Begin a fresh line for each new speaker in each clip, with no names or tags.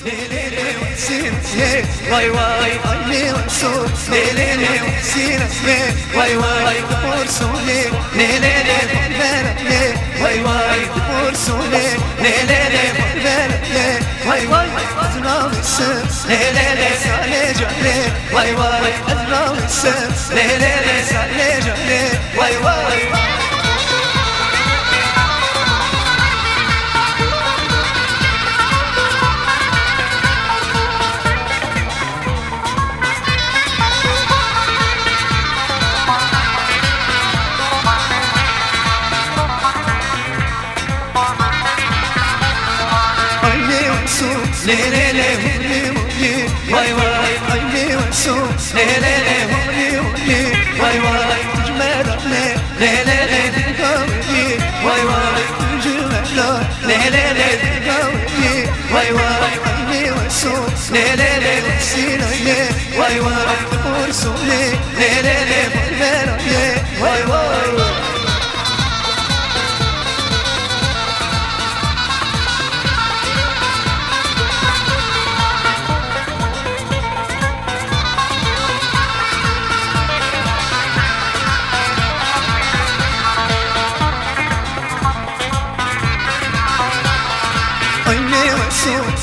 ليلي وحسين واي واي ليلي وحسون ليلي وحسين واي واي ورسولي ليلي ليلي واي واي ورسولي ليلي ليلي واي واي أزرار السم ليلي سالي جعلي واي واي أزرار السم ليلي سالي جعلي واي واي ليلي ليلي واي واي عيني وسوم ليلي ليلي واي واي تجمل ليلي ليلي واي واي تجمل ليلي ليلي واي واي عيني وسوم ليلي ليلي واي واي ورسولي ليلي ليلي واي واي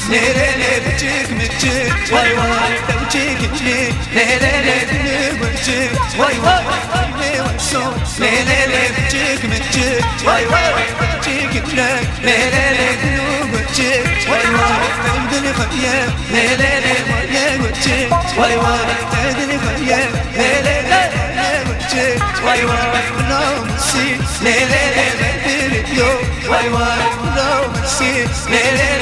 ليلي بجيك مجيك واي واي بجيك جيك ليلي بجيك واي واي ليلي بجيك مجيك واي واي بجيك جيك ليلي بجيك واي واي تدني خيام ليلي بجيك واي واي تدني خيام ليلي بجيك واي واي لو مسيك ليلي بدري يوم واي واي لو مسيك ليلي